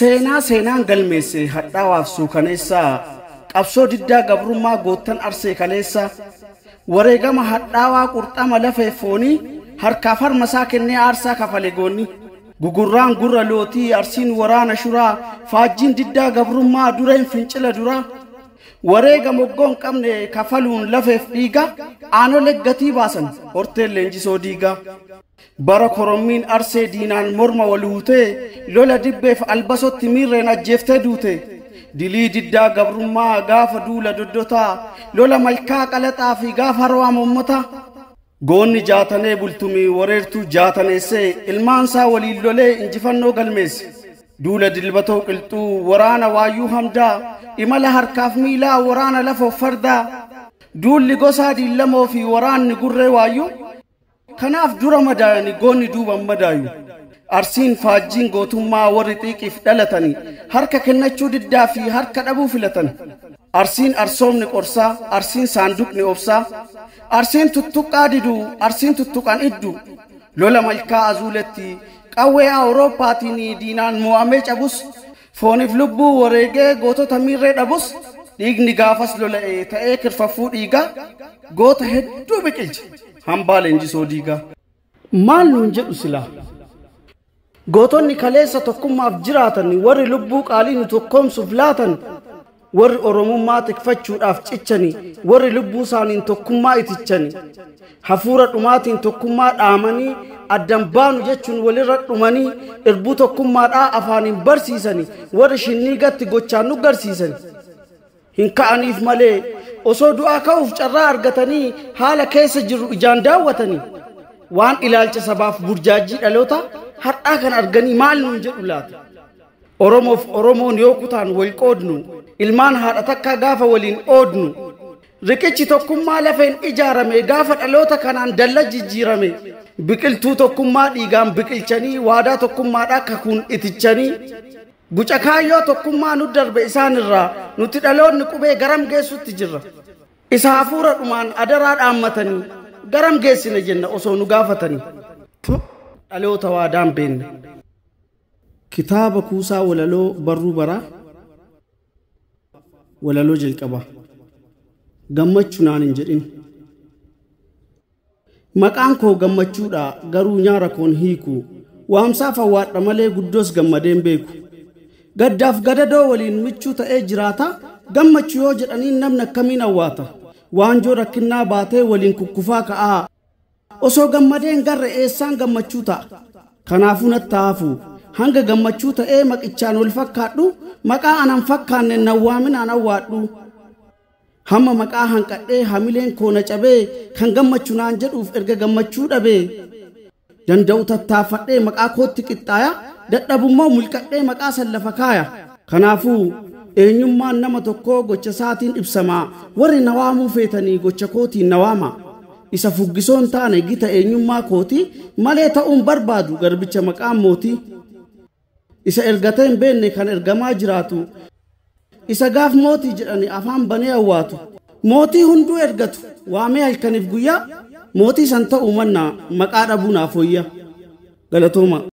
seenaan galmeesse hadhaawaaf suukaneessaa qabsoo diddaa gabrummaa goottan arsee kaleessa wareegama hadhaawaa qurxama lafee foonii harkaaf harmasaa kennee aarsaa kafale goonni gugurraan gurra lootii arsiin waraana shuraa faajjiin diddaa gabrummaa dureen fincila duraa wareega moggoon qabne kafaluun lafeef dhiiga aanolee gatii baasan horteen leenjisoo diigaa bara korommiin arsee diinaan morma waluutee lola dibbeef albasotti miirreen ajjeeftee duute dilii diddaa gabrummaa gaafa duula doddotaa lola malkaa qalaxaa fi gaafa harwaa mommotaa goonni jaatanee bultumii wareertuu jaataneessee ilmaansaa waliin lolee injifannoo galmeesse duula dilbatoo qilxuu waraana waayyuu hamdaa imala harkaaf miilaa waraana lafoof fardaa duulli gosaa diillamoo fi waraanni gurree waayyuu kanaaf dura madaayani goonni duuban madaayu arsiin faajjiin gootummaa warri xiiqiif dhalatanii harka kennachuu diddaa fi harka dhabuu filatan arsiin arsoomni qorsaa arsiin saanduqni obsaa arsiin tuttuqqaa diduu arsiin tuttuqan iddu lola malkaa azuuletti qawwee awurooppaatiin diinaan mo'amee cabus fooniif lubbuu wareegee gootota miirree dhabus dhiigni gaafas lola'ee ta'ee kirfaffuu dhiigaa goota hedduu biqilche hambaa leenjisoo diigaa maal nuun jedhu silaa gootonni kaleessa tokkummaaf jiraatan warri lubbuu qaalii nu tokkoomsuuf laatan warri oromummaa tikfachuudhaaf cichani warri lubbuu isaaniin tokkummaa itichani hafuura dhumaatiin tokkummaa dhaamanii addan baanu jechuun walirra dhumanii irbuu tokkummaadhaa afaaniin barsiisani warri shinnii gatti gochaan nu garsiisani hin ka'aniif malee osoo du'aa ka'uuf carraa argatanii haala keessa jiru ijaan daawwatanii waan ilaalcha sabaaf burjaajii dhaloota har'aa kan arganii maal nuun jedhu laata oromoof oromoon yoo kutaan wal qoodnu ilmaan haadha takka gaafa waliin oodnu riqichi tokkummaa lafeen ijaarame gaafa dhaloota kanaan dalla jijjiirame biqiltuu tokkummaa dhiigaan biqilchanii waadaa tokkummaadhaa kakuun itichanii guca kaayyoo tokkummaa nu darbe isaanirraa nuti dhaloonni qubee garam geessutti jirra isa hafuura dhumaan adaraa dhaammatanii garam geessina jenna osoo nu gaafatanii dhaloota waadaan beenne kitaaba kuusaa walaloo barruu baraa walaloo jalqabaa gammachuu naan hin jedhin maqaan koo gammachuudha garuu nyaara koon hiiku waamsaaf awwaadha malee guddoos gammadeen beeku gaddaaf gadadoo waliin michuu ta'ee jiraata gammachuu yoo jedhaniin namni akkamiin awwaata waanjoo rakkinnaa baatee waliin kukkufaa ka'aa osoo gammadeen garre eessaan gammachuu ta'a kanaafuu nattaafu hanga gammachuu ta'ee maqichaan wal fakkaadhu maqaa anan fakkaanne nawwaaminaan awwaadhu hamma maqaa hanqadhee hamileen koona cabee kan gammachuu naan jedhuuf erga gammachuu dhabee danda'u tattaafadhee maqaa kootti qixxaaya dadhabummoo mulqadhee maqaa san lafa kaaya kanaafuu eenyummaan nama tokkoo gocha isaatiin ibsamaa warri nawaamuu feetanii gocha kootiin nawaama isa fuggisoon taane gita eenyummaa kooti malee ta'uun barbaadu garbicha maqaan mootii isa ergatee hin beenne kan ergamaa jiraatu isa gaaf mootii jedhani afaan banee awwaatu mootii hunduu ergatu waamee halkaniif guyyaa mootii san ta'uu mannaa maqaa dhabuu naaf hoyya galatooma